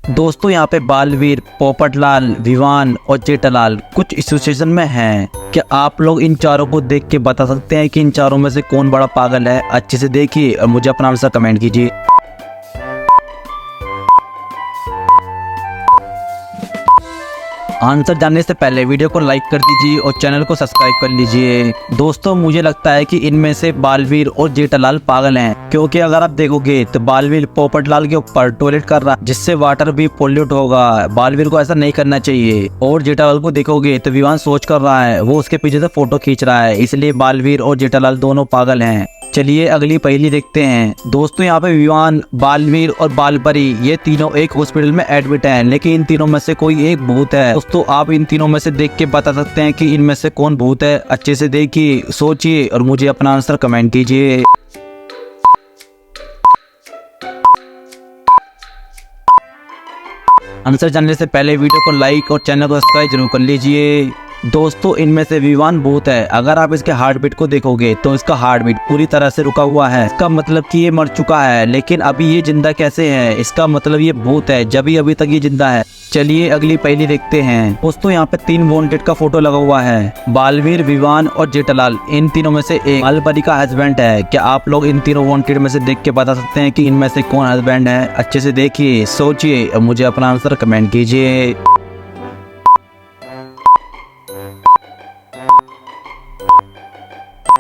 दोस्तों यहाँ पे बालवीर, पोपटलाल, विवान और जेठालाल कुछ एसोसिएशन में हैं। क्या आप लोग इन चारों को देख के बता सकते हैं कि इन चारों में से कौन बड़ा पागल है? अच्छे से देखिए और मुझे अपना आंसर कमेंट कीजिए। आंसर जानने से पहले वीडियो को लाइक कर दीजिए और चैनल को सब्सक्राइब कर लीजिए। दोस्तों मुझे लगता है कि इनमें से बालवीर और जेठालाल पागल हैं, क्योंकि अगर आप देखोगे तो बालवीर पोपटलाल के ऊपर टॉयलेट कर रहा है, जिससे वाटर भी पोल्यूट होगा। बालवीर को ऐसा नहीं करना चाहिए। और जेठालाल को देखोगे तो विवान सोच कर रहा है, वो उसके पीछे से फोटो खींच रहा है, इसलिए बालवीर और जेठालाल दोनों पागल हैं। चलिए अगली पहेली देखते हैं। दोस्तों यहाँ पे विवान, बालवीर और बालपरी ये तीनों एक हॉस्पिटल में एडमिट हैं, लेकिन इन तीनों में से कोई एक भूत है। दोस्तों आप इन तीनों में से देख के बता सकते हैं कि इनमें से कौन भूत है? अच्छे से देखिए, सोचिए और मुझे अपना आंसर कमेंट कीजिए। आंसर जानने से पहले वीडियो को लाइक और चैनल को सब्सक्राइब जरूर कर लीजिए। दोस्तों इनमें से विवान भूत है। अगर आप इसके हार्ट बीट को देखोगे तो इसका हार्ट बीट पूरी तरह से रुका हुआ है। इसका मतलब कि ये मर चुका है, लेकिन अभी ये जिंदा कैसे है? इसका मतलब ये भूत है, जब भी अभी तक ये जिंदा है। चलिए अगली पहेली देखते हैं। दोस्तों यहाँ पे 3 वांटेड का फोटो लगा हुआ है। बालवीर, विवान और जेठालाल, इन तीनों में से एक बालपरी का हस्बैंड है। क्या आप लोग इन तीनों वांटेड में से देख के बता सकते हैं कि इनमें से कौन हस्बैंड है? अच्छे से देखिए, सोचिए और मुझे अपना आंसर कमेंट कीजिए।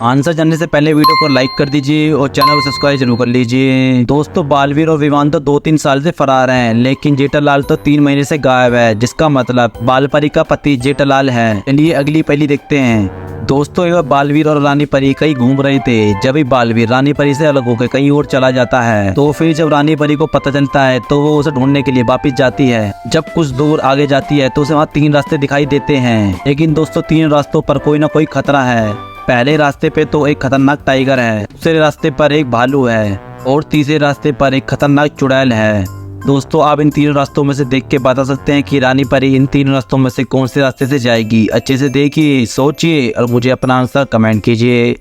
आंसर जानने से पहले वीडियो को लाइक कर दीजिए और चैनल को सब्सक्राइब जरूर कर लीजिए। दोस्तों बालवीर और विवान तो 2-3 साल से फरार हैं, लेकिन जेठालाल तो 3 महीने से गायब है, जिसका मतलब बालपरी का पति जेठालाल है। चलिए अगली पहेली देखते हैं। दोस्तों एक बार बालवीर और रानी परी कहीं घूम रहे थे। जब भी बालवीर रानी परी से अलग होकर कहीं और चला जाता है, तो फिर जब रानी परी को पता चलता है तो वो उसे ढूंढने के लिए वापस जाती है। जब कुछ दूर आगे जाती है तो उसे वहाँ 3 रास्ते दिखाई देते हैं, लेकिन दोस्तों 3 रास्तों पर कोई ना कोई खतरा है। पहले रास्ते पे तो एक खतरनाक टाइगर है, दूसरे रास्ते पर एक भालू है और तीसरे रास्ते पर एक खतरनाक चुड़ैल है। दोस्तों आप इन 3 रास्तों में से देख के बता सकते हैं कि रानी परी इन 3 रास्तों में से कौन से रास्ते से जाएगी? अच्छे से देखिए, सोचिए और मुझे अपना आंसर कमेंट कीजिए।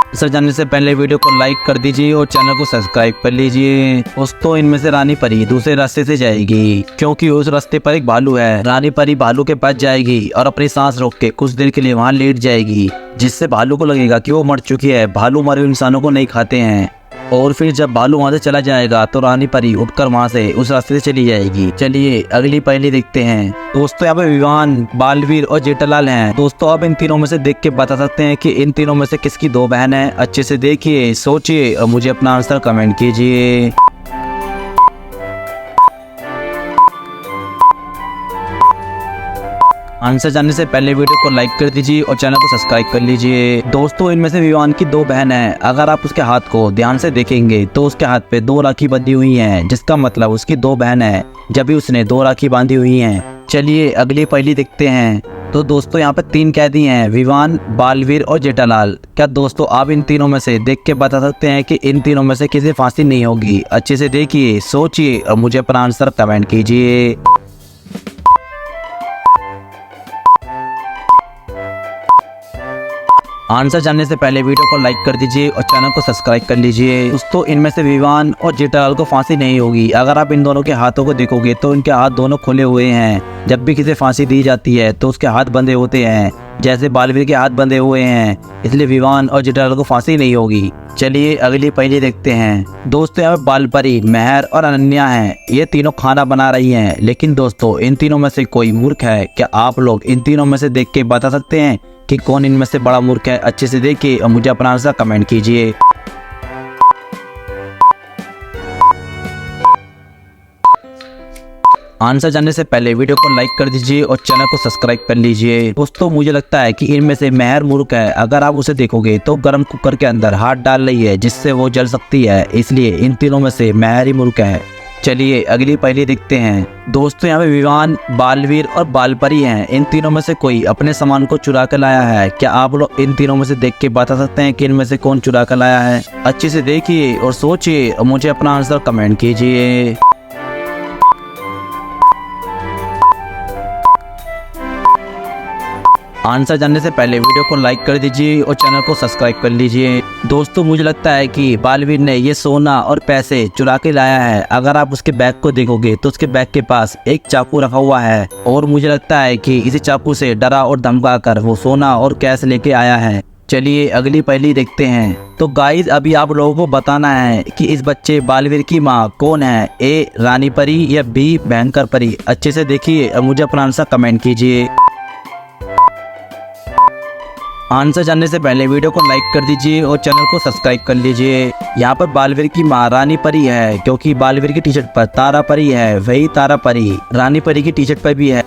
आंसर जानने से पहले वीडियो को लाइक कर दीजिए और चैनल को सब्सक्राइब कर लीजिए। दोस्तों इनमें से रानी परी दूसरे रास्ते से जाएगी, क्योंकि उस रास्ते पर एक भालू है। रानी परी भालू के पास जाएगी और अपनी सांस रोक के कुछ देर के लिए वहां लेट जाएगी, जिससे भालू को लगेगा कि वो मर चुकी है। भालू मरे हुए इंसानों को नहीं खाते हैं। और फिर जब भालू वहां से चला जाएगा तो रानी परी उठकर वहां से उस रास्ते से चली जाएगी। चलिए अगली पहेली देखते हैं। दोस्तों यहाँ पे विवान, बालवीर और जेठालाल हैं। दोस्तों आप इन तीनों में से देख के बता सकते हैं कि इन तीनों में से किसकी 2 बहन है? अच्छे से देखिए, सोचिए और मुझे अपना आंसर कमेंट कीजिए। आंसर जानने से पहले वीडियो को लाइक कर दीजिए और चैनल को सब्सक्राइब कर लीजिए। दोस्तों इनमें से विवान की 2 बहन हैं। अगर आप उसके हाथ को ध्यान से देखेंगे तो उसके हाथ पे 2 राखी बंधी हुई हैं, जिसका मतलब उसकी 2 बहन है, जब भी उसने 2 राखी बांधी हुई हैं। चलिए अगली पहेली देखते हैं। तो दोस्तों यहाँ पे 3 कैदी हैं, विवान, बालवीर और जेठालाल। क्या दोस्तों आप इन तीनों में से देख के बता सकते हैं कि इन तीनों में से किसी फांसी नहीं होगी? अच्छे से देखिए, सोचिए और मुझे अपना आंसर कमेंट कीजिए। आंसर जानने से पहले वीडियो को लाइक कर दीजिए और चैनल को सब्सक्राइब कर लीजिए। दोस्तों इनमें से विवान और जेठालाल को फांसी नहीं होगी। अगर आप इन दोनों के हाथों को देखोगे तो इनके हाथ दोनों खुले हुए हैं। जब भी किसी फांसी दी जाती है तो उसके हाथ बंधे होते हैं, जैसे बालवीर के हाथ बंधे हुए हैं, इसलिए विवान और जेठालाल को फांसी नहीं होगी। चलिए अगली पहेली देखते हैं। दोस्तों यहाँ पे बालपरी, मेहर और अनन्या हैं। ये तीनों खाना बना रही हैं, लेकिन दोस्तों इन तीनों में से कोई मूर्ख है। क्या आप लोग इन तीनों में से देख के बता सकते हैं कि कौन इनमें से बड़ा मूर्ख है? अच्छे से देखिए और मुझे अपना आंसर कमेंट कीजिए। आंसर जानने से पहले वीडियो को लाइक कर दीजिए और चैनल को सब्सक्राइब कर लीजिए। दोस्तों मुझे लगता है कि इनमें से मेहर मूर्ख है। अगर आप उसे देखोगे तो गर्म कुकर के अंदर हाथ डाल रही है, जिससे वो जल सकती है, इसलिए इन तीनों में से मेहर ही मूर्ख है। चलिए अगली पहेली देखते हैं। दोस्तों यहाँ पे विवान, बालवीर और बालपरी हैं। इन तीनों में से कोई अपने सामान को चुरा कर लाया है। क्या आप लोग इन तीनों में से देख के बता सकते हैं कि इनमें से कौन चुरा कर लाया है? अच्छे से देखिए और सोचिए और मुझे अपना आंसर कमेंट कीजिए। आंसर जानने से पहले वीडियो को लाइक कर दीजिए और चैनल को सब्सक्राइब कर लीजिए। दोस्तों मुझे लगता है कि बालवीर ने ये सोना और पैसे चुरा के लाया है। अगर आप उसके बैग को देखोगे तो उसके बैग के पास एक चाकू रखा हुआ है और मुझे लगता है कि इसी चाकू से डरा और धमका कर वो सोना और कैश लेके आया है। चलिए अगली पहेली देखते हैं। तो गाइस अभी आप लोगों को बताना है कि इस बच्चे बालवीर की माँ कौन है, ए रानी परी या बी भयंकर परी। अच्छे से देखिए और मुझे अपना आंसर कमेंट कीजिए। आंसर जानने से पहले वीडियो को लाइक कर दीजिए और चैनल को सब्सक्राइब कर लीजिए। यहाँ पर बालवीर की माँ रानी परी है क्योंकि बालवीर की टी शर्ट पर तारा परी है, वही तारा परी रानी परी की टी शर्ट पर भी है।